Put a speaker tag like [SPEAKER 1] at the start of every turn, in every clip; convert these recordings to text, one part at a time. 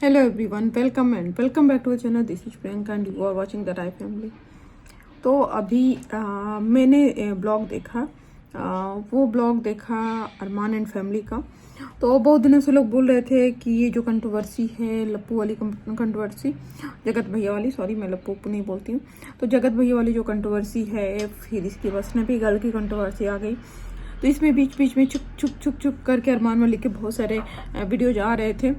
[SPEAKER 1] Hello everyone, welcome and welcome back to our channel. This is Priyanka and you are watching the Rai Family. तो अभी मैंने blog देखा, वो blog देखा अरमान and family का। तो बहुत दिनों से लोग बोल रहे थे कि ये जो कंट्रोवर्सी है, लप्पू वाली कंट्रोवर्सी, जगत भैया वाली, सॉरी मैं लप्पू नहीं बोलती हूँ, तो जगत भैया वाली जो कंट्रोवर्सी है, फिर इसकी बस में भी गर्ल की कंट्रोवर्सी आ गई। तो इसमें बीच बीच में चुप करके अरमान मलिक के बहुत सारे वीडियोज आ रहे थे,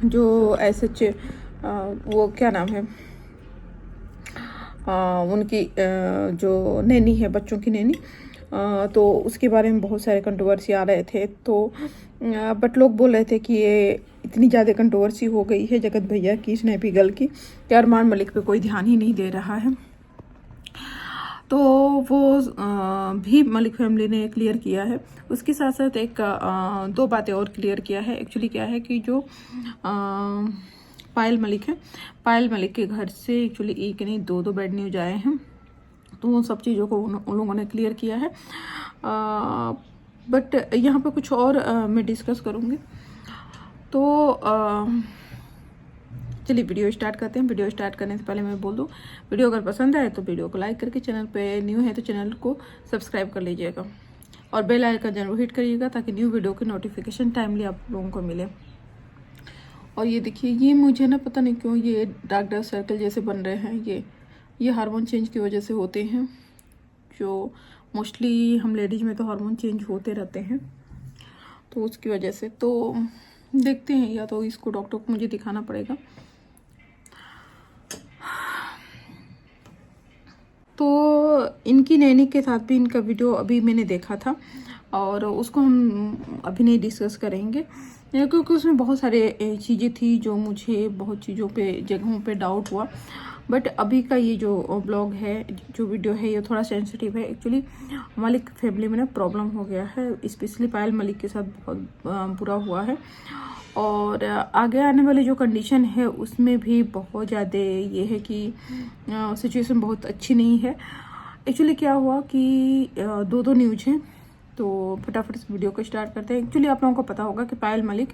[SPEAKER 1] जो ऐसे वो क्या नाम है, उनकी जो नैनी है, बच्चों की नैनी, तो उसके बारे में बहुत सारे कंट्रोवर्सी आ रहे थे। तो बट लोग बोल रहे थे कि ये इतनी ज़्यादा कंट्रोवर्सी हो गई है जगत भैया की स्नैपी गर्ल की कि अरमान मलिक पे कोई ध्यान ही नहीं दे रहा है। तो वो भी मलिक फैमिली ने क्लियर किया है। उसके साथ साथ एक दो बातें और क्लियर किया है। एक्चुअली क्या है कि जो पायल मलिक है, पायल मलिक के घर से एक्चुअली एक नहीं दो बेड न्यूज आए हैं, तो उन सब चीज़ों को उन लोगों ने क्लियर किया है। बट यहाँ पे कुछ और मैं डिस्कस करूँगी। तो चलिए वीडियो स्टार्ट करते हैं। वीडियो स्टार्ट करने से पहले मैं बोल दूँ, वीडियो अगर पसंद आए तो वीडियो को लाइक करके, चैनल पे न्यू है तो चैनल को सब्सक्राइब कर लीजिएगा और बेल आइकन जरूर हिट करिएगा ताकि न्यू वीडियो की नोटिफिकेशन टाइमली आप लोगों को मिले। और ये देखिए, ये मुझे ना पता नहीं क्यों ये डार्क सर्कल जैसे बन रहे हैं, ये हार्मोन चेंज की वजह से होते हैं, जो मोस्टली हम लेडीज़ में तो हार्मोन चेंज होते रहते हैं, तो उसकी वजह से। तो देखते हैं, या तो इसको डॉक्टर को मुझे दिखाना पड़ेगा। तो इनकी नैनी के साथ भी इनका वीडियो अभी मैंने देखा था और उसको हम अभी नहीं डिस्कस करेंगे, क्योंकि उसमें बहुत सारे चीज़ें थी जो मुझे बहुत चीज़ों पे, जगहों पे डाउट हुआ। बट अभी का ये जो ब्लॉग है, जो वीडियो है, ये थोड़ा सेंसिटिव है। एक्चुअली मलिक फैमिली में ना प्रॉब्लम हो गया है, स्पेशली पायल मलिक के साथ बहुत बुरा हुआ है और आगे आने वाली जो कंडीशन है उसमें भी बहुत ज़्यादा ये है कि सिचुएशन बहुत अच्छी नहीं है। एक्चुअली क्या हुआ कि दो न्यूज हैं, तो फटाफट इस वीडियो को स्टार्ट करते हैं। एक्चुअली आप लोगों को पता होगा कि पायल मलिक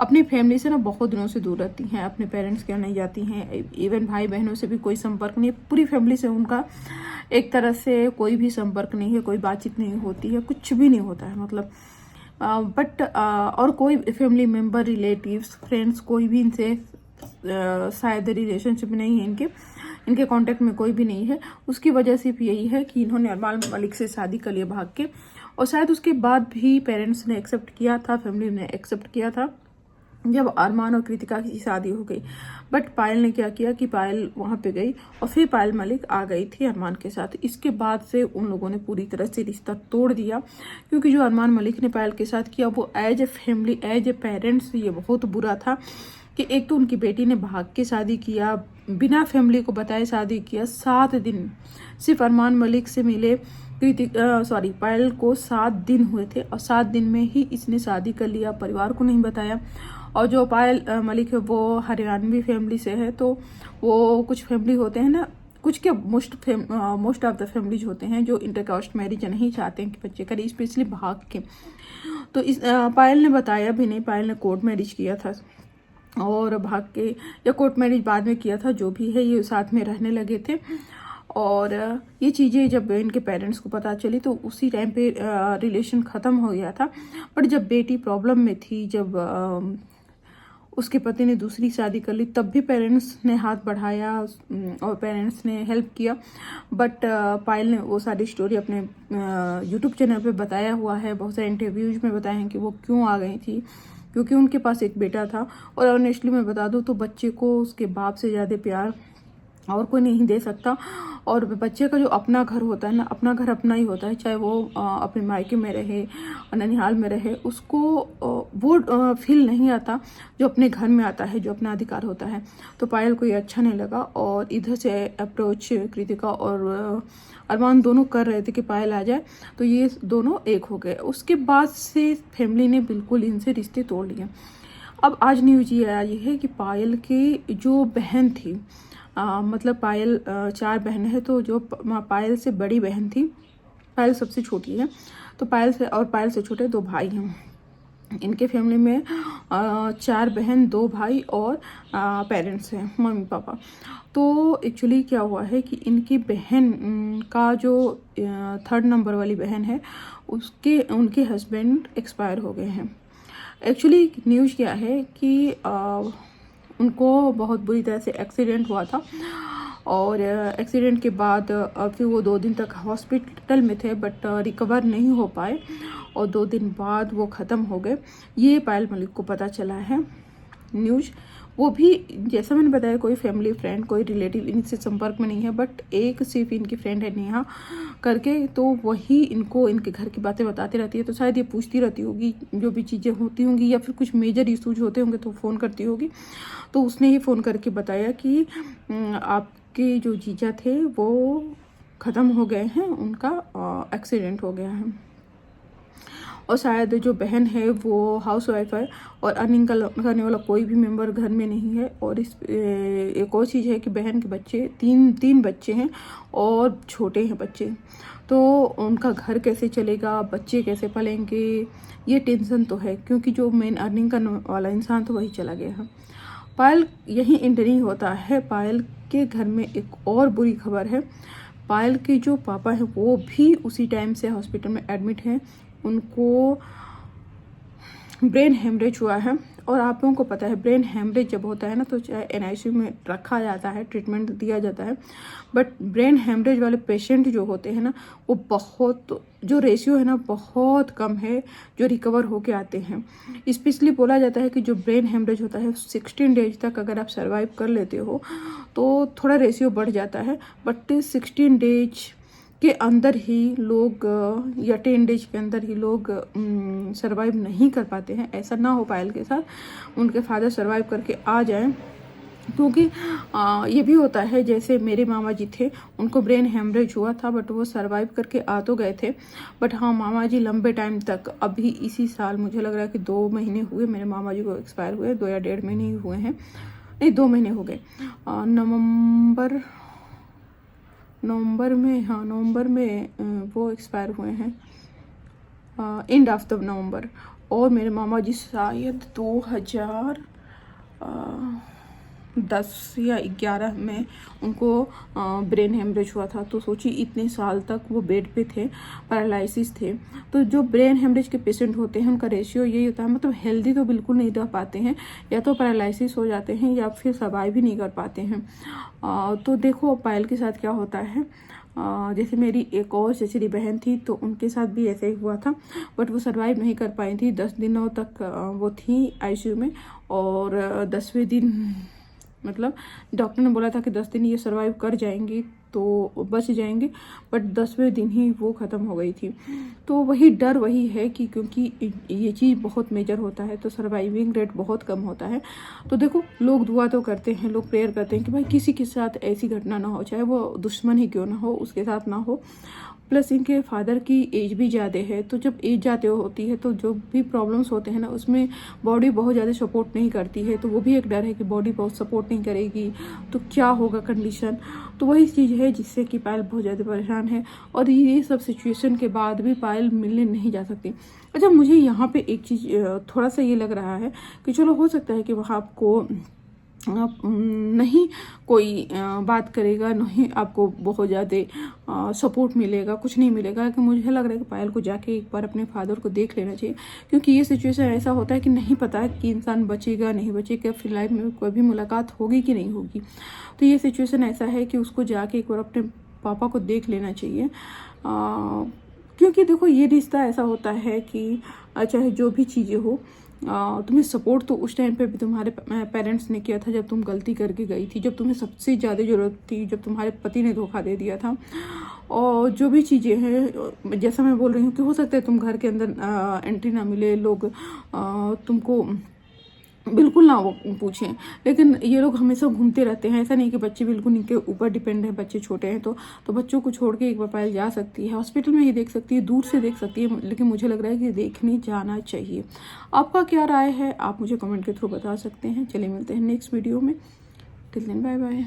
[SPEAKER 1] अपनी फैमिली से ना बहुत दिनों से दूर रहती हैं, अपने पेरेंट्स के यहाँ नहीं जाती हैं, इवन भाई बहनों से भी कोई संपर्क नहीं है, पूरी फैमिली से उनका एक तरह से कोई भी संपर्क नहीं है, कोई बातचीत नहीं होती है, कुछ भी नहीं होता है मतलब। बट और कोई फैमिली मेम्बर, रिलेटिव्स, फ्रेंड्स, कोई भी इनसे शायद रिलेशनशिप नहीं है, इनके कांटेक्ट में कोई भी नहीं है। उसकी वजह सिर्फ यही है कि इन्होंने अरमान मलिक से शादी कर लिया भाग के, और शायद उसके बाद भी पेरेंट्स ने एक्सेप्ट किया था, फैमिली ने एक्सेप्ट किया था जब अरमान और कृतिका की शादी हो गई। बट पायल ने क्या किया कि पायल वहाँ पे गई और फिर पायल मलिक आ गई थी अरमान के साथ। इसके बाद से उन लोगों ने पूरी तरह से रिश्ता तोड़ दिया, क्योंकि जो अरमान मलिक ने पायल के साथ किया वो as a family, as a parents ये बहुत बुरा था। कि एक तो उनकी बेटी ने भाग के शादी किया, बिना फैमिली को बताए शादी किया, 7 दिन सिर्फ अरमान मलिक से मिले पायल को 7 दिन हुए थे और 7 दिन में ही इसने शादी कर लिया, परिवार को नहीं बताया। और जो पायल मलिक है वो हरियाणवी फैमिली से है, तो वो कुछ फैमिली होते हैं ना, कुछ के मोस्ट ऑफ द फैमिलीज होते हैं जो इंटरकास्ट मैरिज नहीं चाहते हैं कि बच्चे करें, स्पेशली भाग के। तो इस पायल ने बताया भी नहीं, पायल ने कोर्ट मैरिज किया था और भाग के, या कोर्ट मैरिज बाद में किया था, जो भी है, ये साथ में रहने लगे थे। और ये चीज़ें जब इनके पेरेंट्स को पता चली तो उसी टाइम पे रिलेशन ख़त्म हो गया था। बट जब बेटी प्रॉब्लम में थी, जब उसके पति ने दूसरी शादी कर ली, तब भी पेरेंट्स ने हाथ बढ़ाया और पेरेंट्स ने हेल्प किया। बट पायल ने वो सारी स्टोरी अपने यूट्यूब चैनल पे बताया हुआ है, बहुत सारे इंटरव्यूज में बताए हैं कि वो क्यों आ गई थी, क्योंकि उनके पास एक बेटा था। और ऑनेस्टली मैं बता दूं तो बच्चे को उसके बाप से ज़्यादा प्यार और कोई नहीं दे सकता। और बच्चे का जो अपना घर होता है ना, अपना घर अपना ही होता है, चाहे वो अपने मायके में रहे, ननिहाल में रहे, उसको वो फील नहीं आता जो अपने घर में आता है, जो अपना अधिकार होता है। तो पायल को ये अच्छा नहीं लगा और इधर से अप्रोच कृतिका और अरमान दोनों कर रहे थे कि पायल आ जाए, तो ये दोनों एक हो गए। उसके बाद से फैमिली ने बिल्कुल इनसे रिश्ते तोड़ लिए। अब आज न्यूज ये आई है कि पायल की जो बहन थी, मतलब पायल 4 बहन है, तो जो पायल से बड़ी बहन थी, पायल सबसे छोटी है, तो पायल से छोटे 2 भाई हैं। इनके फैमिली में 4 बहन 2 भाई और पेरेंट्स हैं, मम्मी पापा। तो एक्चुअली क्या हुआ है कि इनकी बहन का जो 3rd नंबर वाली बहन है उनके हस्बैंड एक्सपायर हो गए हैं। एक्चुअली न्यूज़ क्या है कि उनको बहुत बुरी तरह से एक्सीडेंट हुआ था और एक्सीडेंट के बाद फिर वो 2 दिन तक हॉस्पिटल में थे, बट रिकवर नहीं हो पाए और 2 दिन बाद वो ख़त्म हो गए। ये पायल मलिक को पता चला है न्यूज़। वो भी जैसा मैंने बताया कोई फैमिली फ्रेंड कोई रिलेटिव इनसे संपर्क में नहीं है, बट एक सिर्फ इनकी फ्रेंड है नेहा करके, तो वही इनको इनके घर की बातें बताती रहती है। तो शायद ये पूछती रहती होगी जो भी चीज़ें होती होंगी या फिर कुछ मेजर इशूज होते होंगे तो फ़ोन करती होगी। तो उसने ही फ़ोन करके बताया कि आपके जो जीजा थे वो ख़त्म हो गए हैं, उनका एक्सीडेंट हो गया है। और शायद जो बहन है वो हाउसवाइफ है और अर्निंग करने वाला कोई भी मेंबर घर में नहीं है। और इस एक और चीज़ है कि बहन के बच्चे तीन बच्चे हैं और छोटे हैं बच्चे, तो उनका घर कैसे चलेगा, बच्चे कैसे पलेंगे, ये टेंशन तो है, क्योंकि जो मेन अर्निंग करने वाला इंसान तो वही चला गया है। पायल यही एंड नहीं होता है, पायल के घर में एक और बुरी खबर है। पायल के जो पापा हैं वो भी उसी टाइम से हॉस्पिटल में एडमिट हैं। उनको ब्रेन हेमरेज हुआ है। और आप लोगों को पता है ब्रेन हेमरेज जब होता है ना तो चाहे NICU में रखा जाता है, ट्रीटमेंट दिया जाता है, बट ब्रेन हेमरेज वाले पेशेंट जो होते हैं ना वो बहुत, जो रेशियो है ना बहुत कम है जो रिकवर होके आते हैं। स्पेशली बोला जाता है कि जो ब्रेन हेमरेज होता है 16 डेज तक अगर आप सर्वाइव कर लेते हो तो थोड़ा रेशियो बढ़ जाता है, बट 16 डेज के अंदर ही लोग या 10 डेज के अंदर ही लोग सर्वाइव नहीं कर पाते हैं। ऐसा ना हो पायल के साथ, उनके फादर सर्वाइव करके आ जाएं, क्योंकि ये भी होता है जैसे मेरे मामा जी थे, उनको ब्रेन हेमरेज हुआ था बट वो सर्वाइव करके आ तो गए थे, बट हाँ मामा जी लंबे टाइम तक, अभी इसी साल मुझे लग रहा है कि 2 महीने हुए मेरे मामा जी को एक्सपायर हुए, 2 या 1.5 महीने ही हुए हैं, नहीं 2 महीने हो गए। नवंबर में वो एक्सपायर हुए हैं, एंड ऑफ द नवंबर। और मेरे मामा जी शायद 2010 या 11 में उनको ब्रेन हेमरेज हुआ था। तो सोचिए इतने साल तक वो बेड पे थे, पैरालिसिस थे। तो जो ब्रेन हेमरेज के पेशेंट होते हैं उनका रेशियो यही होता है, मतलब हेल्दी तो बिल्कुल नहीं रह पाते हैं, या तो पैरालिसिस हो जाते हैं या फिर सर्वाइव भी नहीं कर पाते हैं। तो देखो पायल के साथ क्या होता है। जैसे मेरी एक और चचेरी बहन थी तो उनके साथ भी ऐसे ही हुआ था, बट वो सर्वाइव नहीं कर पाई थी। 10 दिनों तक वो थी ICU में, और 10वें दिन मतलब डॉक्टर ने बोला था कि 10 दिन ये सर्वाइव कर जाएंगी तो बच जाएंगे, बट 10वें दिन ही वो ख़त्म हो गई थी। तो वही डर वही है कि क्योंकि ये चीज़ बहुत मेजर होता है तो सर्वाइविंग रेट बहुत कम होता है। तो देखो लोग दुआ तो करते हैं, लोग प्रेयर करते हैं कि भाई किसी के साथ ऐसी घटना ना हो, चाहे वो दुश्मन ही क्यों ना हो उसके साथ ना हो। प्लस इनके फादर की एज भी ज़्यादा है, तो जब एज ज़्यादा होती है तो जो भी प्रॉब्लम्स होते हैं ना उसमें बॉडी बहुत ज़्यादा सपोर्ट नहीं करती है। तो वो भी एक डर है कि बॉडी बहुत सपोर्ट नहीं करेगी तो क्या होगा कंडीशन। तो वही चीज़ है जिससे कि पायल बहुत ज़्यादा परेशान है, और ये सब सिचुएशन के बाद भी पायल मिलने नहीं जा सकती। अच्छा मुझे यहाँ पे एक चीज़ थोड़ा सा ये लग रहा है कि चलो हो सकता है कि वहाँ आपको नहीं कोई बात करेगा, नहीं आपको बहुत ज़्यादा सपोर्ट मिलेगा, कुछ नहीं मिलेगा, लेकिन मुझे लग रहा है कि पायल को जाके एक बार अपने फादर को देख लेना चाहिए, क्योंकि ये सिचुएशन ऐसा होता है कि नहीं पता है कि इंसान बचेगा नहीं बचेगा, फिर लाइफ में कोई भी मुलाकात होगी कि नहीं होगी। तो ये सिचुएशन ऐसा है कि उसको जाके एक बार अपने पापा को देख लेना चाहिए, क्योंकि देखो ये रिश्ता ऐसा होता है कि चाहे जो भी चीज़ें हो, तुम्हें सपोर्ट तो उस टाइम पे भी तुम्हारे पेरेंट्स ने किया था जब तुम गलती करके गई थी, जब तुम्हें सबसे ज़्यादा ज़रूरत थी, जब तुम्हारे पति ने धोखा दे दिया था। और जो भी चीज़ें हैं जैसा मैं बोल रही हूँ कि हो सकता है तुम घर के अंदर एंट्री ना मिले, लोग तुमको बिल्कुल ना वो पूछें, लेकिन ये लोग हमेशा घूमते रहते हैं। ऐसा नहीं कि बच्चे बिल्कुल इनके ऊपर डिपेंड है, बच्चे छोटे हैं तो बच्चों को छोड़ के एक बार पायल जा सकती है, हॉस्पिटल में ही देख सकती है, दूर से देख सकती है, लेकिन मुझे लग रहा है कि देखने जाना चाहिए। आपका क्या राय है आप मुझे कमेंट के थ्रू बता सकते हैं। चलिए मिलते हैं नेक्स्ट वीडियो में, टिल देन बाय बाय।